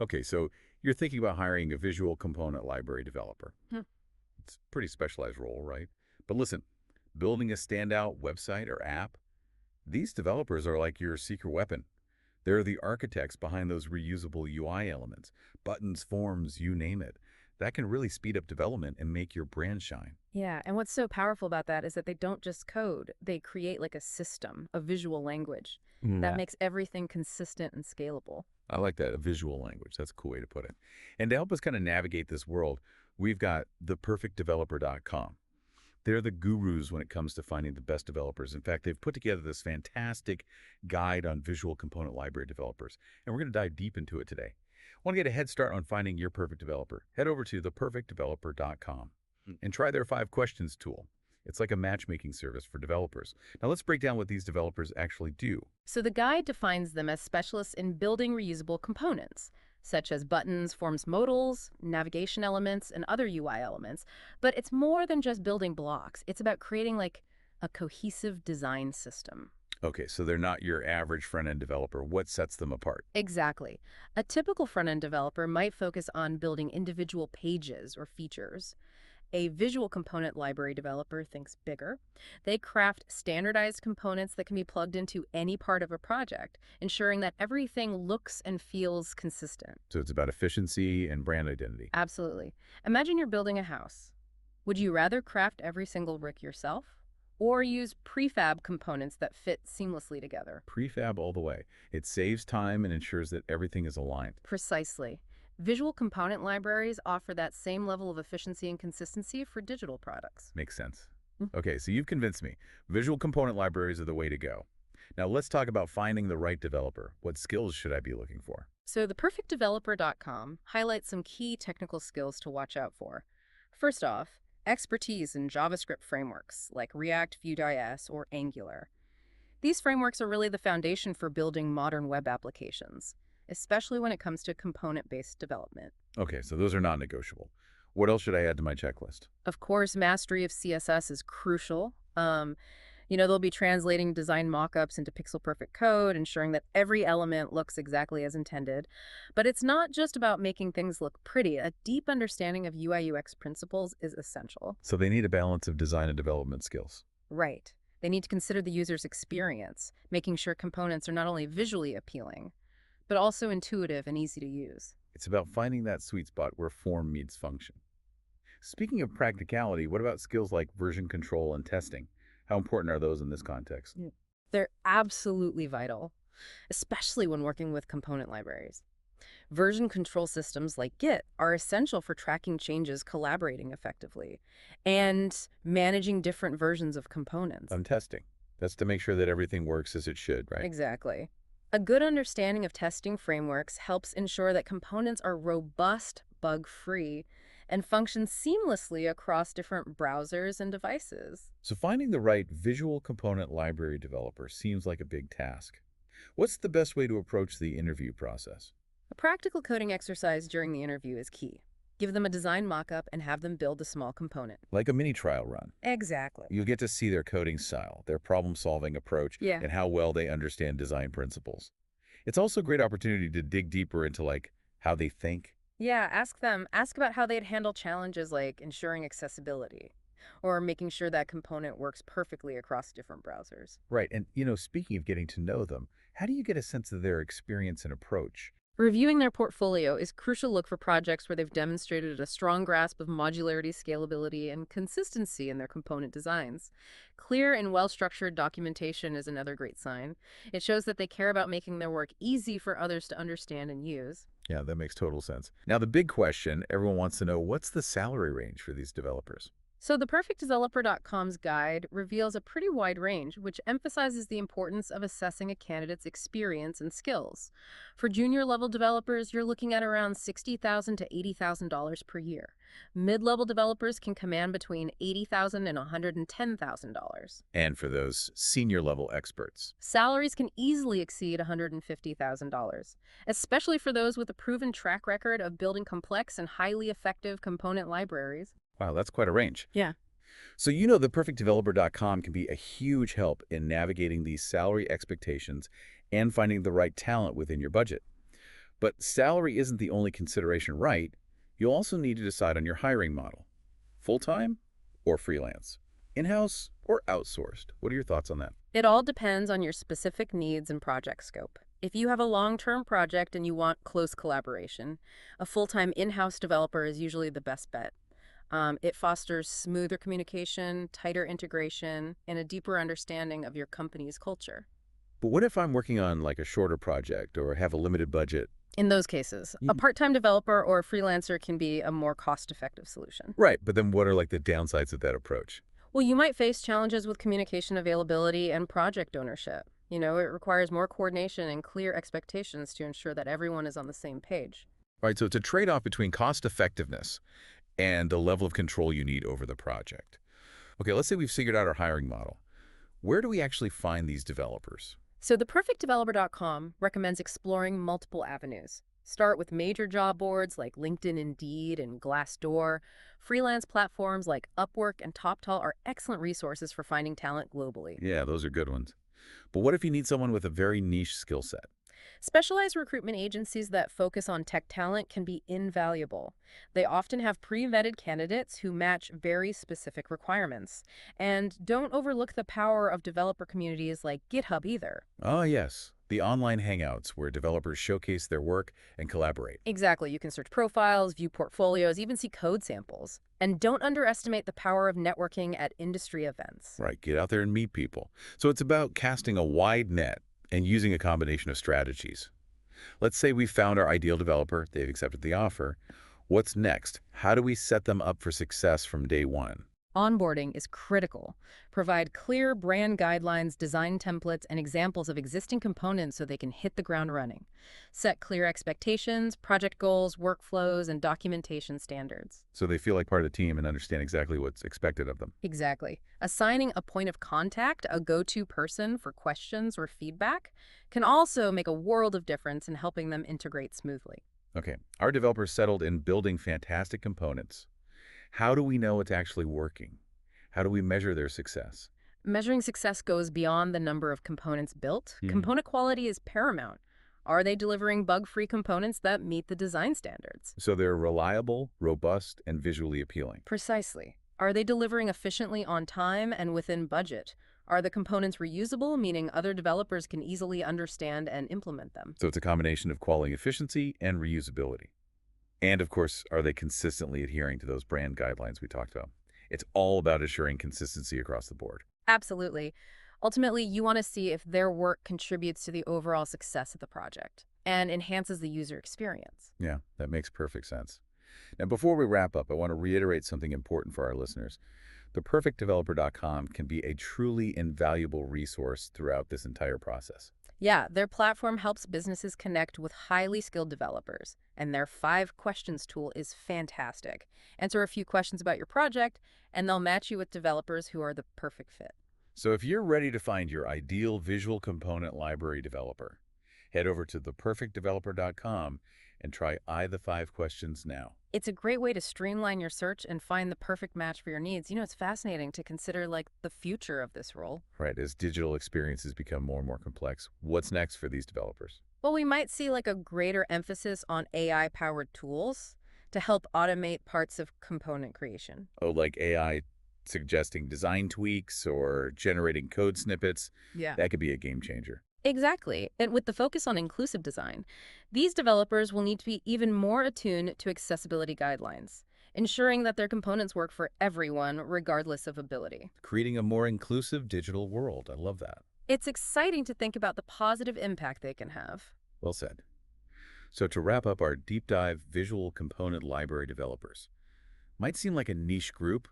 Okay, so you're thinking about hiring a visual component library developer. Hmm. It's a pretty specialized role, right? But listen, building a standout website or app, these developers are like your secret weapon. They're the architects behind those reusable UI elements, buttons, forms, you name it. That can really speed up development and make your brand shine. Yeah, and what's so powerful about that is that they don't just code, they create like a system, a visual language that Yeah. makes everything consistent and scalable. I like that, a visual language. That's a cool way to put it. And to help us kind of navigate this world, we've got theperfectdeveloper.com. They're the gurus when it comes to finding the best developers. In fact, they've put together this fantastic guide on visual component library developers, and we're going to dive deep into it today. Want to get a head start on finding your perfect developer? Head over to theperfectdeveloper.com and try their 5 questions tool. It's like a matchmaking service for developers. Now let's break down what these developers actually do. So the guide defines them as specialists in building reusable components, such as buttons, forms modals, navigation elements, and other UI elements. But it's more than just building blocks. It's about creating like a cohesive design system. Okay, so they're not your average front-end developer. What sets them apart? Exactly. A typical front-end developer might focus on building individual pages or features. A visual component library developer thinks bigger. They craft standardized components that can be plugged into any part of a project, ensuring that everything looks and feels consistent. So it's about efficiency and brand identity. Absolutely. Imagine you're building a house. Would you rather craft every single brick yourself or use prefab components that fit seamlessly together? Prefab all the way. It saves time and ensures that everything is aligned. Precisely. Visual component libraries offer that same level of efficiency and consistency for digital products. Makes sense. Mm. Okay, so you've convinced me. Visual component libraries are the way to go. Now let's talk about finding the right developer. What skills should I be looking for? So theperfectdeveloper.com highlights some key technical skills to watch out for. First off, expertise in JavaScript frameworks like React, Vue.js, or Angular. These frameworks are really the foundation for building modern web applications, especially when it comes to component-based development. Okay, so those are non-negotiable. What else should I add to my checklist? Of course, mastery of CSS is crucial. They'll be translating design mockups into pixel-perfect code, ensuring that every element looks exactly as intended. But it's not just about making things look pretty. A deep understanding of UI/UX principles is essential. So they need a balance of design and development skills. Right. They need to consider the user's experience, making sure components are not only visually appealing, but also intuitive and easy to use. It's about finding that sweet spot where form meets function. Speaking of practicality, what about skills like version control and testing? How important are those in this context? Yeah. They're absolutely vital, especially when working with component libraries. Version control systems like Git are essential for tracking changes, collaborating effectively, and managing different versions of components. Testing. That's to make sure that everything works as it should, right? Exactly. A good understanding of testing frameworks helps ensure that components are robust, bug-free, and function seamlessly across different browsers and devices. So finding the right visual component library developer seems like a big task. What's the best way to approach the interview process? A practical coding exercise during the interview is key. Give them a design mockup and have them build a small component. Like a mini trial run. Exactly. You'll get to see their coding style, their problem-solving approach, Yeah. and how well they understand design principles. It's also a great opportunity to dig deeper into how they think. Yeah, ask about how they'd handle challenges like ensuring accessibility or making sure that component works perfectly across different browsers. Right, and speaking of getting to know them, how do you get a sense of their experience and approach? Reviewing their portfolio is crucial. Look for projects where they've demonstrated a strong grasp of modularity, scalability, and consistency in their component designs. Clear and well-structured documentation is another great sign. It shows that they care about making their work easy for others to understand and use. Yeah, that makes total sense. Now, the big question everyone wants to know, what's the salary range for these developers? So the perfectdeveloper.com's guide reveals a pretty wide range, which emphasizes the importance of assessing a candidate's experience and skills. For junior-level developers, you're looking at around $60,000 to $80,000 per year. Mid-level developers can command between $80,000 and $110,000. And for those senior-level experts? Salaries can easily exceed $150,000, especially for those with a proven track record of building complex and highly effective component libraries. Wow, that's quite a range. Yeah. So theperfectdeveloper.com can be a huge help in navigating these salary expectations and finding the right talent within your budget. But salary isn't the only consideration, right? You'll also need to decide on your hiring model. Full-time or freelance? In-house or outsourced? What are your thoughts on that? It all depends on your specific needs and project scope. If you have a long-term project and you want close collaboration, a full-time in-house developer is usually the best bet. It fosters smoother communication, tighter integration, and a deeper understanding of your company's culture. But what if I'm working on like a shorter project or have a limited budget? In those cases, a Y- part-time developer or a freelancer can be a more cost-effective solution. Right, but then what are like the downsides of that approach? Well, you might face challenges with communication availability and project ownership. It requires more coordination and clear expectations to ensure that everyone is on the same page. Right, so it's a trade-off between cost effectiveness and the level of control you need over the project. Okay, let's say we've figured out our hiring model. Where do we actually find these developers? So theperfectdeveloper.com recommends exploring multiple avenues. Start with major job boards like LinkedIn, Indeed, and Glassdoor. Freelance platforms like Upwork and TopTal are excellent resources for finding talent globally. Yeah, those are good ones. But what if you need someone with a very niche skill set? Specialized recruitment agencies that focus on tech talent can be invaluable. They often have pre-vetted candidates who match very specific requirements. And don't overlook the power of developer communities like GitHub either. Oh, yes. The online hangouts where developers showcase their work and collaborate. Exactly. You can search profiles, view portfolios, even see code samples. And don't underestimate the power of networking at industry events. Right, get out there and meet people. So it's about casting a wide net and using a combination of strategies. Let's say we found our ideal developer, they've accepted the offer. What's next? How do we set them up for success from day one? Onboarding is critical. Provide clear brand guidelines, design templates, and examples of existing components so they can hit the ground running. Set clear expectations, project goals, workflows, and documentation standards. So they feel like part of the team and understand exactly what's expected of them. Exactly. Assigning a point of contact, a go-to person for questions or feedback, can also make a world of difference in helping them integrate smoothly. Okay, our developers settled in building fantastic components. How do we know it's actually working? How do we measure their success? Measuring success goes beyond the number of components built. Mhm. Component quality is paramount. Are they delivering bug-free components that meet the design standards? So they're reliable, robust, and visually appealing. Precisely. Are they delivering efficiently on time and within budget? Are the components reusable, meaning other developers can easily understand and implement them? So it's a combination of quality efficiency and reusability. And of course, are they consistently adhering to those brand guidelines we talked about? It's all about assuring consistency across the board. Absolutely. Ultimately, you want to see if their work contributes to the overall success of the project and enhances the user experience. Yeah, that makes perfect sense. Now, before we wrap up, I want to reiterate something important for our listeners. ThePerfectDeveloper.com can be a truly invaluable resource throughout this entire process. Yeah, their platform helps businesses connect with highly skilled developers, and their 5 questions tool is fantastic. Answer a few questions about your project, and they'll match you with developers who are the perfect fit. So if you're ready to find your ideal visual component library developer, head over to theperfectdeveloper.com and try the 5 questions now. It's a great way to streamline your search and find the perfect match for your needs. It's fascinating to consider like the future of this role. Right, as digital experiences become more and more complex, what's next for these developers? Well, we might see like a greater emphasis on AI-powered tools to help automate parts of component creation. Oh, like AI suggesting design tweaks or generating code snippets? Yeah. That could be a game changer. Exactly. And with the focus on inclusive design, these developers will need to be even more attuned to accessibility guidelines, ensuring that their components work for everyone regardless of ability. Creating a more inclusive digital world. I love that. It's exciting to think about the positive impact they can have. Well said. So to wrap up our deep dive visual component library developers, might seem like a niche group,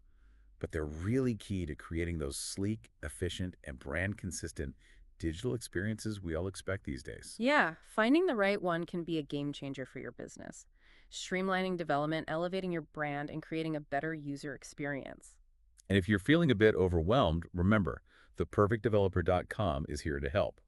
but they're really key to creating those sleek, efficient, and brand consistent digital experiences we all expect these days. Yeah, finding the right one can be a game changer for your business. Streamlining development, elevating your brand, and creating a better user experience. And if you're feeling a bit overwhelmed, remember, theperfectdeveloper.com is here to help.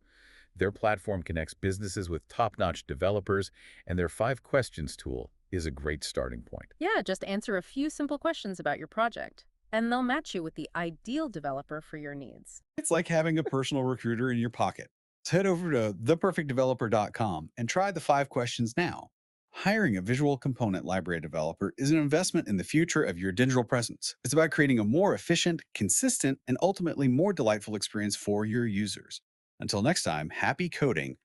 Their platform connects businesses with top-notch developers, and their 5 questions tool is a great starting point. Yeah, just answer a few simple questions about your project, and they'll match you with the ideal developer for your needs. It's like having a personal recruiter in your pocket. So head over to theperfectdeveloper.com and try the 5 questions now. Hiring a visual component library developer is an investment in the future of your digital presence. It's about creating a more efficient, consistent, and ultimately more delightful experience for your users. Until next time, happy coding